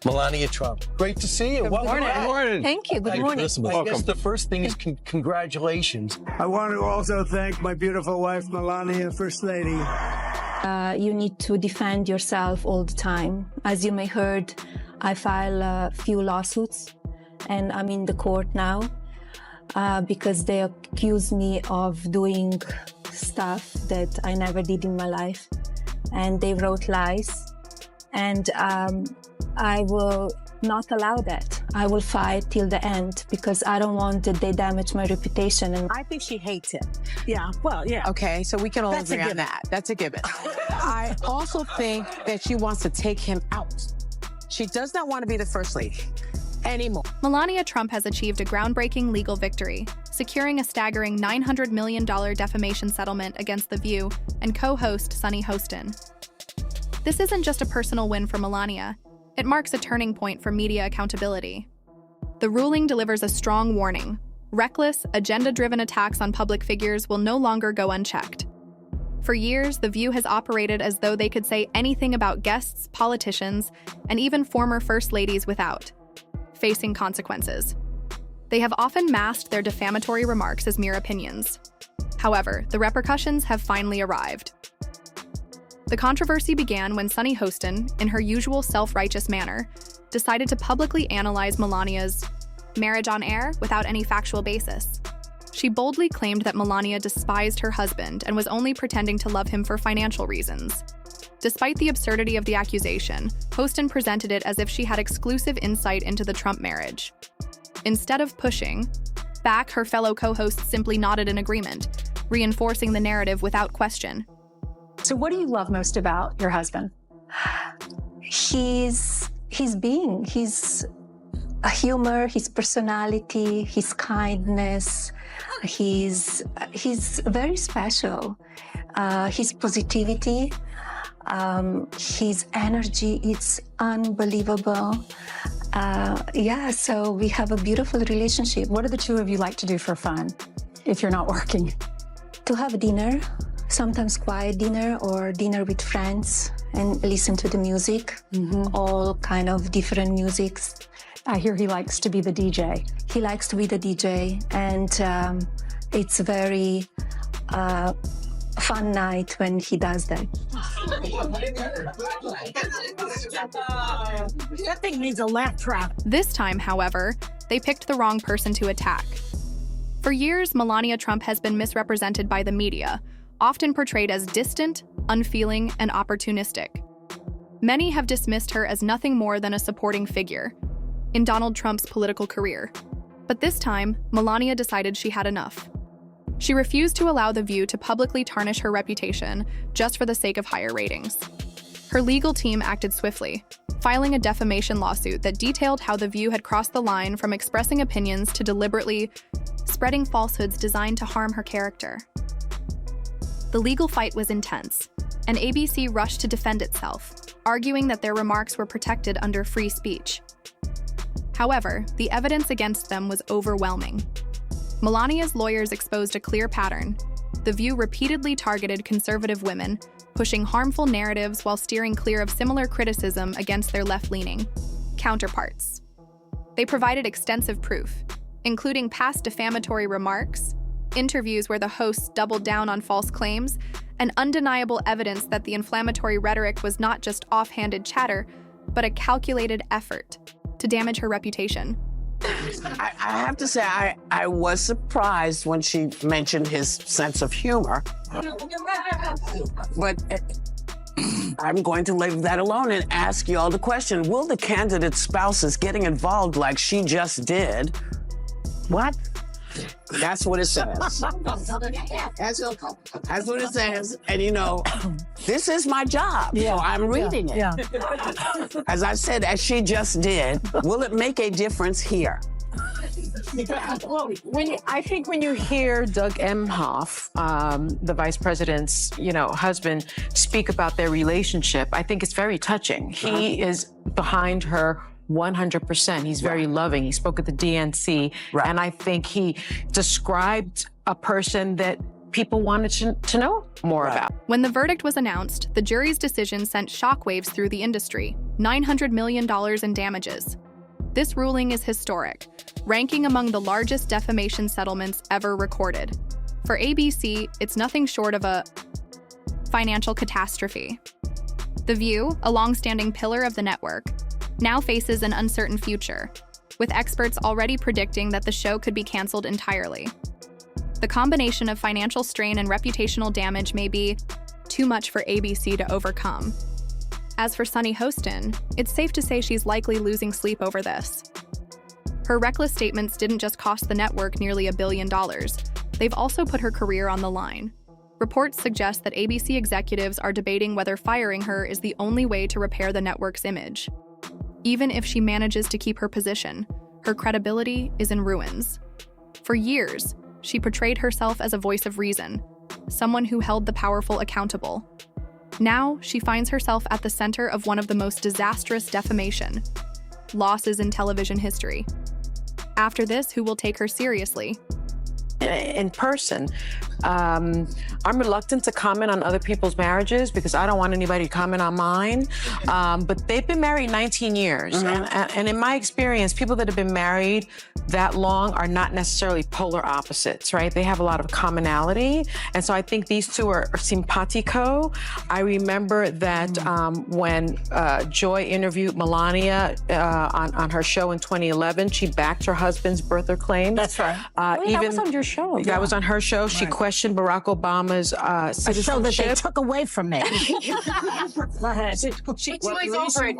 Melania Trump. Great to see you. Good morning. Good morning. Thank you. Good morning. I guess the first thing is congratulations. I want to also thank my beautiful wife, Melania, First Lady. You need to defend yourself all the time. As you may heard, I file a few lawsuits, and I'm in the court now because they accuse me of doing stuff that I never did in my life, and they wrote lies, and I will not allow that. I will fight till the end because I don't want that they damage my reputation. And I think she hates him. Yeah, well, yeah. Okay, so we can all agree on that. That's a given. I also think that she wants to take him out. She does not want to be the first lady anymore. Melania Trump has achieved a groundbreaking legal victory, securing a staggering $900 million defamation settlement against The View and co-host Sunny Hostin. This isn't just a personal win for Melania. It marks a turning point for media accountability. The ruling delivers a strong warning. Reckless, agenda-driven attacks on public figures will no longer go unchecked. For years, The View has operated as though they could say anything about guests, politicians, and even former first ladies without facing consequences. They have often masked their defamatory remarks as mere opinions. However, the repercussions have finally arrived. The controversy began when Sunny Hostin, in her usual self-righteous manner, decided to publicly analyze Melania's marriage on air without any factual basis. She boldly claimed that Melania despised her husband and was only pretending to love him for financial reasons. Despite the absurdity of the accusation, Hostin presented it as if she had exclusive insight into the Trump marriage. Instead of pushing back, her fellow co-hosts simply nodded in agreement, reinforcing the narrative without question. So what do you love most about your husband? His being, his humor, his personality, his kindness. He's very special. His positivity, his energy, it's unbelievable. So we have a beautiful relationship. What do the two of you like to do for fun if you're not working? To have dinner, sometimes quiet dinner or dinner with friends and listen to the music, all kind of different musics. I hear he likes to be the DJ. He likes to be the DJ, and it's a very fun night when he does that. That thing needs a laugh track. This time, however, they picked the wrong person to attack. For years, Melania Trump has been misrepresented by the media, often portrayed as distant, unfeeling, and opportunistic. Many have dismissed her as nothing more than a supporting figure in Donald Trump's political career. But this time, Melania decided she had enough. She refused to allow The View to publicly tarnish her reputation just for the sake of higher ratings. Her legal team acted swiftly, filing a defamation lawsuit that detailed how The View had crossed the line from expressing opinions to deliberately spreading falsehoods designed to harm her character. The legal fight was intense, and ABC rushed to defend itself, arguing that their remarks were protected under free speech. However, the evidence against them was overwhelming. Melania's lawyers exposed a clear pattern. The View repeatedly targeted conservative women, pushing harmful narratives while steering clear of similar criticism against their left-leaning counterparts. They provided extensive proof, including past defamatory remarks, interviews where the hosts doubled down on false claims, and undeniable evidence that the inflammatory rhetoric was not just offhanded chatter, but a calculated effort to damage her reputation. I have to say, I was surprised when she mentioned his sense of humor. But I'm going to leave that alone and ask you all the question, will the candidate spouses getting involved like she just did? What? That's what it says. That's what it says. And you know, this is my job, so I'm reading it. Yeah. As I said, as she just did, will it make a difference here? Well, I think when you hear Doug Emhoff, the vice president's, husband, speak about their relationship, I think it's very touching. He is behind her 100%. He's very loving. He spoke at the DNC, and I think he described a person that people wanted to know more about. When the verdict was announced, the jury's decision sent shockwaves through the industry, $900 million in damages. This ruling is historic, ranking among the largest defamation settlements ever recorded. For ABC, it's nothing short of a financial catastrophe. The View, a long-standing pillar of the network, now faces an uncertain future, with experts already predicting that the show could be canceled entirely. The combination of financial strain and reputational damage may be too much for ABC to overcome. As for Sunny Hostin, it's safe to say she's likely losing sleep over this. Her reckless statements didn't just cost the network nearly $1 billion. They've also put her career on the line. Reports suggest that ABC executives are debating whether firing her is the only way to repair the network's image. Even if she manages to keep her position, her credibility is in ruins. For years, she portrayed herself as a voice of reason, someone who held the powerful accountable. Now, she finds herself at the center of one of the most disastrous defamation losses in television history. After this, who will take her seriously? In person, I'm reluctant to comment on other people's marriages because I don't want anybody to comment on mine. But they've been married 19 years. And in my experience, people that have been married that long are not necessarily polar opposites, right? They have a lot of commonality. And so I think these two are simpatico. I remember that when Joy interviewed Melania on her show in 2011, she backed her husband's birther claims. That's right. That was on your show. That was on her show. She questioned Barack Obama's citizenship. A show that they took away from me. Go ahead. She was over it.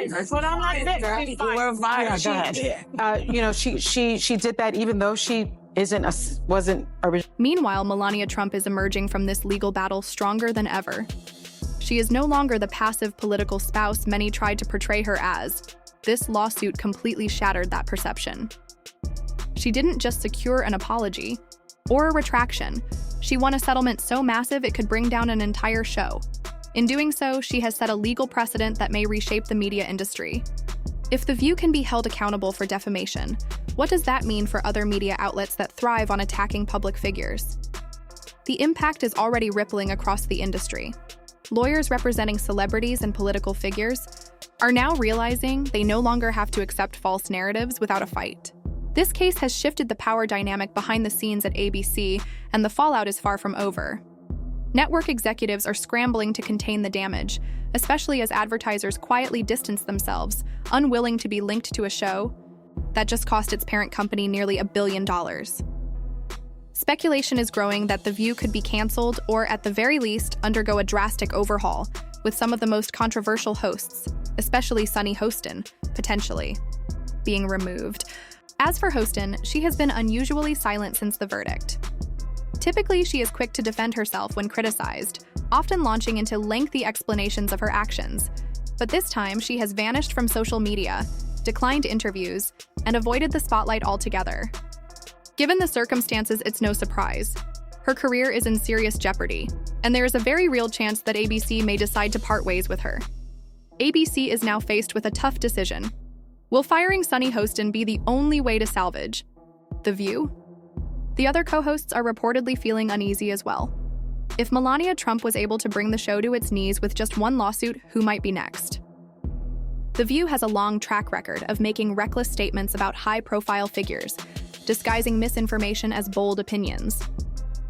That's what I'm like. We're fired. Go ahead. She did that even though she wasn't original. Meanwhile, Melania Trump is emerging from this legal battle stronger than ever. She is no longer the passive political spouse many tried to portray her as. This lawsuit completely shattered that perception. She didn't just secure an apology or a retraction. She won a settlement so massive it could bring down an entire show. In doing so, she has set a legal precedent that may reshape the media industry. If The View can be held accountable for defamation, what does that mean for other media outlets that thrive on attacking public figures? The impact is already rippling across the industry. Lawyers representing celebrities and political figures are now realizing they no longer have to accept false narratives without a fight. This case has shifted the power dynamic behind the scenes at ABC, and the fallout is far from over. Network executives are scrambling to contain the damage, especially as advertisers quietly distance themselves, unwilling to be linked to a show that just cost its parent company nearly $1 billion. Speculation is growing that The View could be canceled or, at the very least, undergo a drastic overhaul, with some of the most controversial hosts, especially Sunny Hostin, potentially being removed. As for Hostin, she has been unusually silent since the verdict. Typically, she is quick to defend herself when criticized, often launching into lengthy explanations of her actions. But this time, she has vanished from social media, declined interviews, and avoided the spotlight altogether. Given the circumstances, it's no surprise. Her career is in serious jeopardy, and there is a very real chance that ABC may decide to part ways with her. ABC is now faced with a tough decision. Will firing Sunny Hostin be the only way to salvage The View? The other co-hosts are reportedly feeling uneasy as well. If Melania Trump was able to bring the show to its knees with just one lawsuit, who might be next? The View has a long track record of making reckless statements about high-profile figures, disguising misinformation as bold opinions.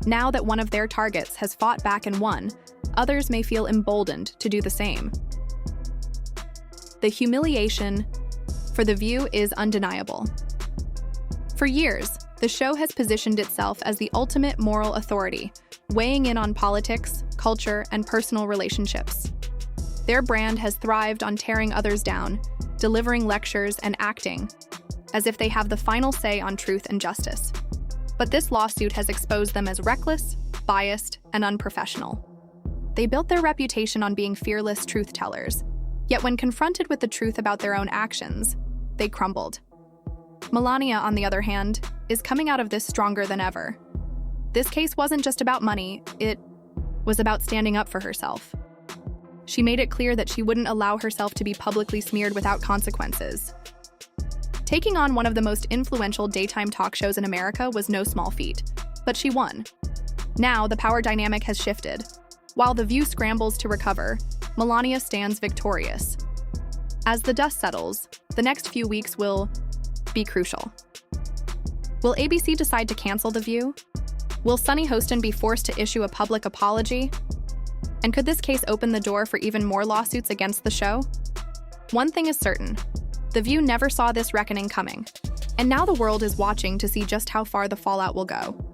Now that one of their targets has fought back and won, others may feel emboldened to do the same. The humiliation for The View is undeniable. For years, the show has positioned itself as the ultimate moral authority, weighing in on politics, culture, and personal relationships. Their brand has thrived on tearing others down, delivering lectures and acting as if they have the final say on truth and justice. But this lawsuit has exposed them as reckless, biased, and unprofessional. They built their reputation on being fearless truth-tellers, yet when confronted with the truth about their own actions, they crumbled. Melania, on the other hand, is coming out of this stronger than ever. This case wasn't just about money, it was about standing up for herself. She made it clear that she wouldn't allow herself to be publicly smeared without consequences. Taking on one of the most influential daytime talk shows in America was no small feat, but she won. Now, the power dynamic has shifted. While The View scrambles to recover, Melania stands victorious. As the dust settles, the next few weeks will be crucial. Will ABC decide to cancel The View? Will Sunny Hostin be forced to issue a public apology? And could this case open the door for even more lawsuits against the show? One thing is certain, The View never saw this reckoning coming. And now the world is watching to see just how far the fallout will go.